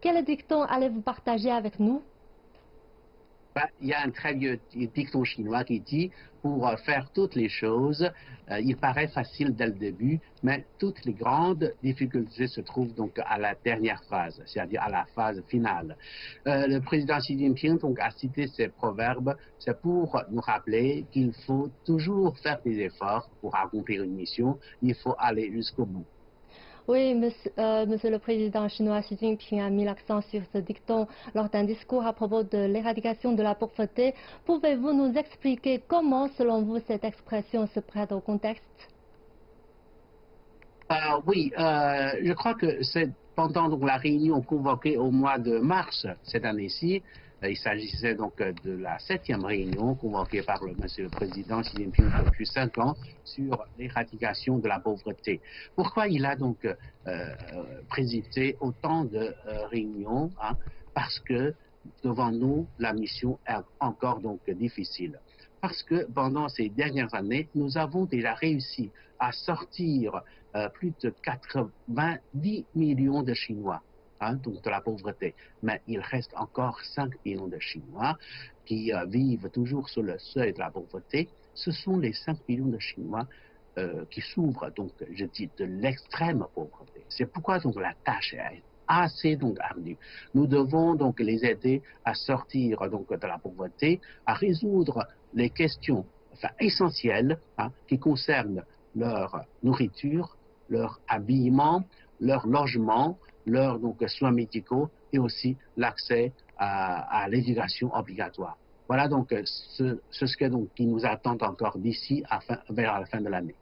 Quel dicton allez-vous partager avec nous? Il y a un très vieux dicton chinois qui dit, pour faire toutes les choses, il paraît facile dès le début, mais toutes les grandes difficultés se trouvent donc à la dernière phase, c'est-à-dire à la phase finale. Le président Xi Jinping donc, a cité ces proverbes, c'est pour nous rappeler qu'il faut toujours faire des efforts pour accomplir une mission, il faut aller jusqu'au bout. Oui, monsieur le président chinois Xi Jinping a mis l'accent sur ce dicton lors d'un discours à propos de l'éradication de la pauvreté. Pouvez-vous nous expliquer comment, selon vous, cette expression se prête au contexte? Oui, je crois que c'est pendant donc, la réunion convoquée au mois de mars cette année-ci. Il s'agissait donc de la 7e réunion convoquée par Monsieur le Président Xi Jinping depuis 5 ans sur l'éradication de la pauvreté. Pourquoi il a donc présidé autant de réunions, hein? Parce que devant nous, la mission est encore donc difficile. Parce que pendant ces dernières années, nous avons déjà réussi à sortir plus de 90 millions de Chinois, hein, donc de la pauvreté. Mais il reste encore 5 millions de Chinois qui vivent toujours sous le seuil de la pauvreté. Ce sont les 5 millions de Chinois qui souffrent, donc, je dis, de l'extrême pauvreté. C'est pourquoi donc la tâche est assez donc ardue. Nous devons donc les aider à sortir donc de la pauvreté, à résoudre les questions essentielles, hein, qui concernent leur nourriture, leur habillement, leur logement, leurs donc, soins médicaux et aussi l'accès à l'éducation obligatoire. Voilà donc ce donc, qui nous attend encore d'ici vers la fin de l'année.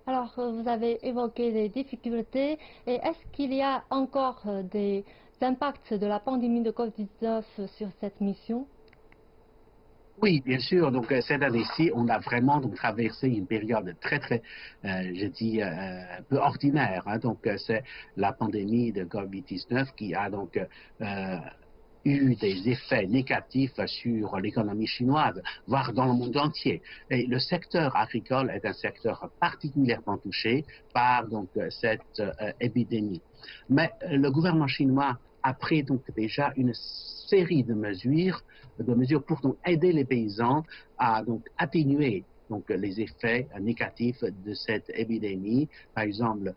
Alors, vous avez évoqué les difficultés et est-ce qu'il y a encore des impacts de la pandémie de Covid-19 sur cette mission? Oui, bien sûr. Donc, cette année-ci, on a vraiment donc, traversé une période très, je dis, peu ordinaire, hein. Donc, c'est la pandémie de Covid-19 qui a donc eu des effets négatifs sur l'économie chinoise, voire dans le monde entier. Et le secteur agricole est un secteur particulièrement touché par donc, cette épidémie. Mais le gouvernement chinois a pris donc déjà une série de mesures pour donc, aider les paysans à donc, atténuer donc, les effets négatifs de cette épidémie. Par exemple,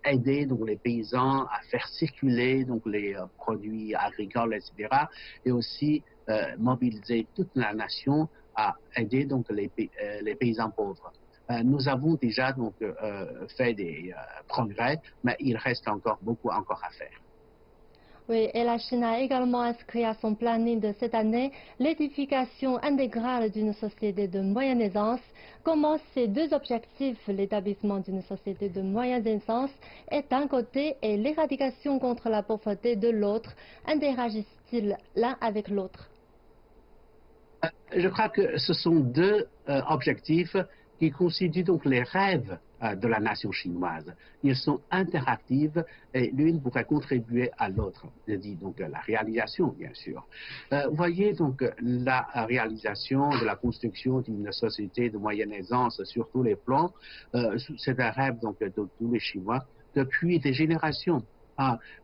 aider donc, les paysans à faire circuler donc, les produits agricoles, etc. Et aussi mobiliser toute la nation à aider donc, les paysans pauvres. Nous avons déjà donc, fait des progrès, mais il reste encore beaucoup encore à faire. Oui, et la Chine a également inscrit à son planning de cette année l'édification intégrale d'une société de moyenne aisance. Comment ces deux objectifs, l'établissement d'une société de moyenne aisance est d'un côté et l'éradication contre la pauvreté de l'autre, interagissent-ils l'un avec l'autre? Je crois que ce sont deux objectifs qui constituent donc les rêves de la nation chinoise. Ils sont interactifs et l'une pourrait contribuer à l'autre. Je dis donc la réalisation, bien sûr. Vous voyez donc la réalisation de la construction d'une société de moyenne aisance sur tous les plans, c'est un rêve donc de tous les Chinois depuis des générations.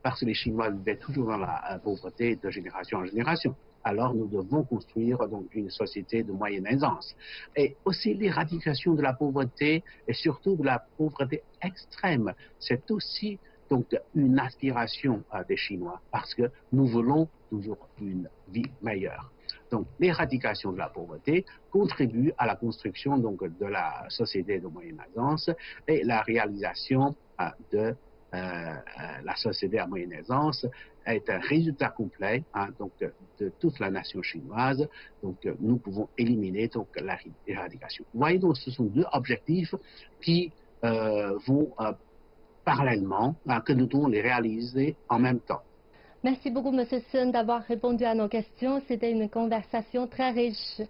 Parce que les Chinois vivaient toujours dans la pauvreté de génération en génération. Alors nous devons construire donc une société de moyenne aisance. Et aussi l'éradication de la pauvreté et surtout de la pauvreté extrême, c'est aussi donc une aspiration des Chinois parce que nous voulons toujours une vie meilleure. Donc l'éradication de la pauvreté contribue à la construction donc de la société de moyenne aisance et la réalisation de la société à moyenne aisance est un résultat complet, hein, donc, de toute la nation chinoise. Donc, nous pouvons éliminer donc, l'éradication. Vous voyez, donc, ce sont deux objectifs qui vont parallèlement, hein, que nous devons les réaliser en même temps. Merci beaucoup, Monsieur Sun, d'avoir répondu à nos questions. C'était une conversation très riche.